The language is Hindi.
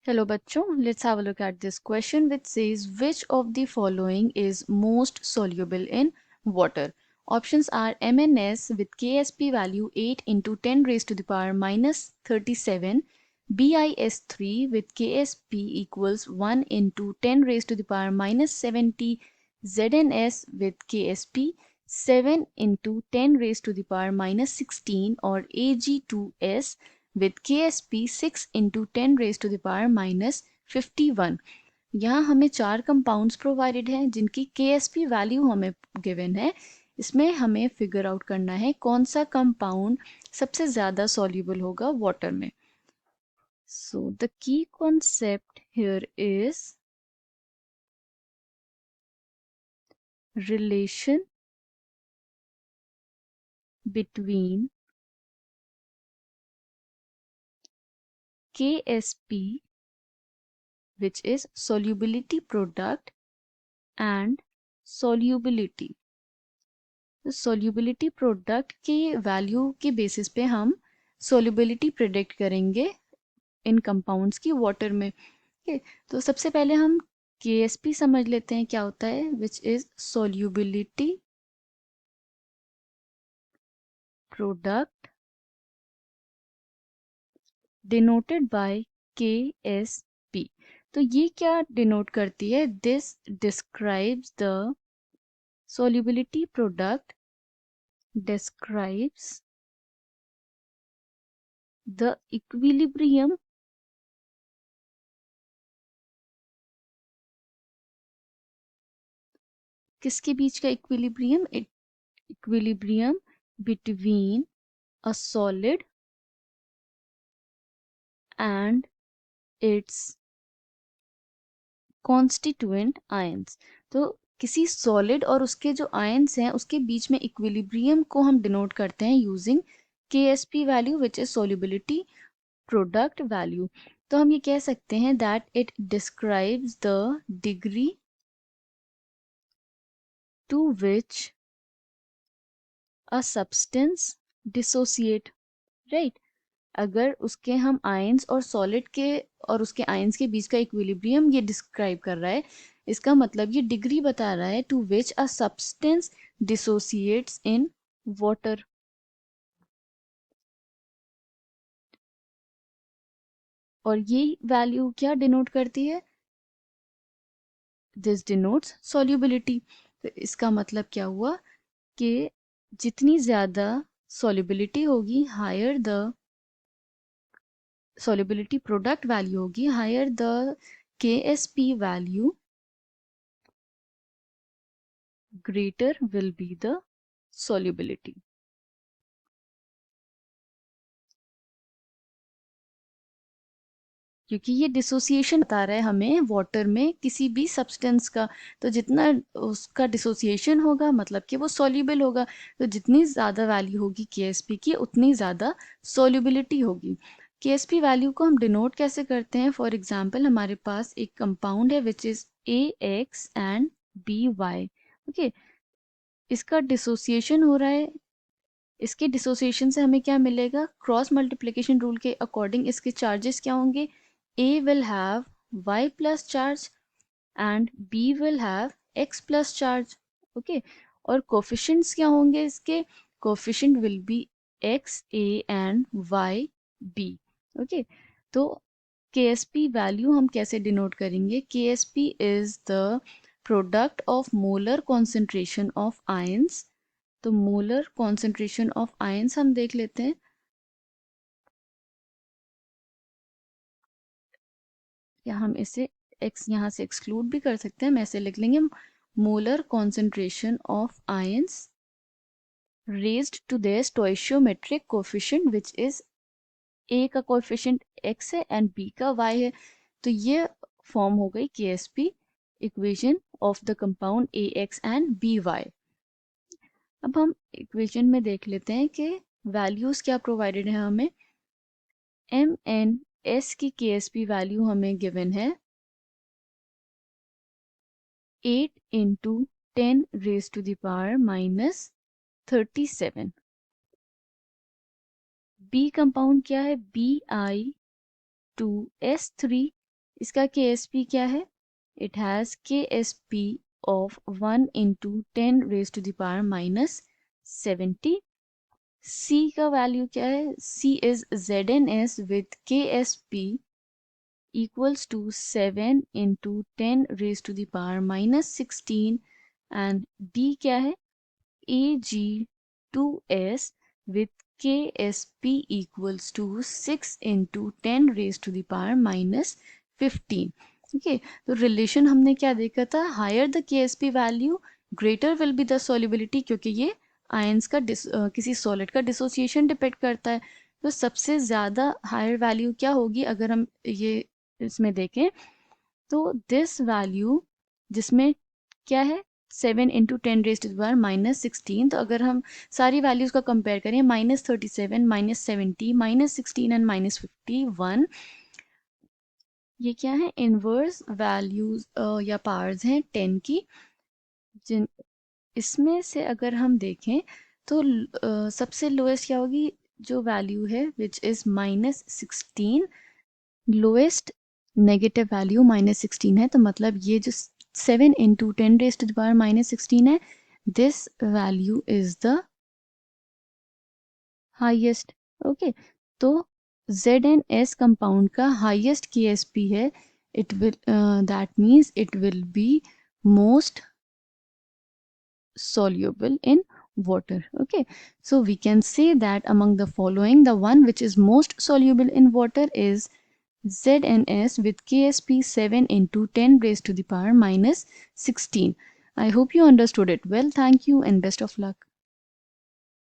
Hello bachcho, let's have a look at this question which says which of the following is most soluble in water. Options are MnS with Ksp value 8 into 10 raised to the power minus 37, BiS3 with Ksp equals 1 into 10 raised to the power minus 70, ZnS with Ksp 7 into 10 raised to the power minus 16 or Ag2S with Ksp 6 into 10 raised to the power minus 51। यहाँ हमें चार कंपाउंड्स प्रोवाइडेड हैं जिनकी Ksp वैल्यू हमें गिवन है। इसमें हमें फिगर आउट करना है कौन सा कंपाउंड सबसे ज़्यादा सॉल्यूबल होगा वाटर में। So the key concept here is relation between Ksp, which is solubility product, and solubility। तो solubility प्रोडक्ट के वैल्यू के बेसिस पे हम solubility प्रिडिक्ट करेंगे इन कंपाउंड्स की वाटर में। ठीक है, तो सबसे पहले हम KSP समझ लेते हैं क्या होता है, which is solubility product denoted by KSP। तो ये क्या डिनोट करती है, this describes the solubility product describes the equilibrium किसके बीच का equilibrium, equilibrium between a solid and it's constituent ions. तो किसी सॉलिड और उसके जो आयंस हैं उसके बीच में इक्विलिब्रियम को हम डिनोट करते हैं using KSP value which is solubility product value. तो हम ये कह सकते हैं that it describes the degree to which a substance dissociate, right. अगर उसके हम आयंस और सॉलिड के और उसके आयंस के बीच का इक्विलिब्रियम ये डिस्क्राइब कर रहा है, इसका मतलब ये डिग्री बता रहा है to which a substance dissociates in water. और ये वैल्यू क्या डिनोट करती है, दिस डिनोट्स सॉल्युबिलिटी। तो इसका मतलब क्या हुआ कि जितनी ज़्यादा सॉल्युबिलिटी होगी, higher the solubility product value होगी, higher the KSP value, greater will be the solubility। क्योंकि ये डिसोसिएशन बता रहा है हमें वाटर में किसी भी सब्सटेंस का, तो जितना उसका डिसोसिएशन होगा मतलब कि वो सॉल्युबल होगा। तो जितनी ज़्यादा वैल्यू होगी KSP की उतनी ज़्यादा सॉल्युबिलिटी होगी। KSP वैल्यू को हम डिनोट कैसे करते हैं, फॉर एग्जांपल हमारे पास एक कंपाउंड है which is AX and BY। Okay, इसका डिसोसिएशन हो रहा है, इसके डिसोसिएशन से हमें क्या मिलेगा, क्रॉस मल्टीप्लिकेशन रूल के अकॉर्डिंग इसके चार्जेस क्या होंगे, A will have Y plus charge and B will have X plus charge। Okay, और कोफिशिएंट्स क्या होंगे इसके, coefficient will be XA and YB। Okay, तो KSP वैल्यू हम कैसे डिनोट करेंगे, KSP is the product of molar concentration of ions. तो मोलर कॉन्सेंट्रेशन ऑफ आयंस हम देख लेते हैं, या हम इसे x यहाँ से एक्सक्लूड भी कर सकते हैं, हम ऐसे लिख लेंगे molar concentration of ions raised to their stoichiometric coefficient which is A का कोफिशिएंट x है एंड B का y है। तो ये फॉर्म हो गई KSP equation of the compound AX and BY। अब हम इक्वेशन में देख लेते हैं कि वैल्यूज क्या प्रोवाइडेड है हमें। MnS की KSP वैल्यू हमें गिवन है 8 into 10 raised to the power minus 37। B compound क्या है, BI2S3 इसका KSP क्या है? It has KSP of 1 into 10 raised to the power minus 70. C का वैल्यू क्या है? C is ZnS with KSP equals to 7 into 10 raised to the power minus 16, and D क्या है? Ag2S with KSP equals to 6 into 10 raised to the power minus 15. Okay, तो रिलेशन हमने क्या देखा था? Higher the KSP value greater will be the solubility, क्योंकि ये आयंस का किसी सॉलिड का डिसोसिएशन डिपेंड करता है। तो सबसे ज़्यादा हायर वैल्यू क्या होगी अगर हम ये इसमें देखें? तो दिस वैल्यू जिसमें क्या है? 7 into 10 raise to the power minus 16। तो अगर हम सारी वैल्यूज़ का कंपेयर करें, -37, -70, -16 एंड -51, ये क्या है? इनवर्स वैल्यूज या पावर्स हैं 10 की। जिन इसमें से अगर हम देखें तो सबसे लोएस्ट क्या होगी? जो वैल्यू है which is -16, lowest negative value -16 है। तो मतलब ये जो 7 into 10 raise to the power -16 है, this value is the highest. Okay, तो ZnS कंपाउंड का हाईएस्ट KSP है। It will that means it will be most soluble in water. Okay, so we can say that among the following, the one which is most soluble in water is ZnS with KSP 7 into 10 raised to the power minus 16. I hope you understood it well. Thank you and best of luck.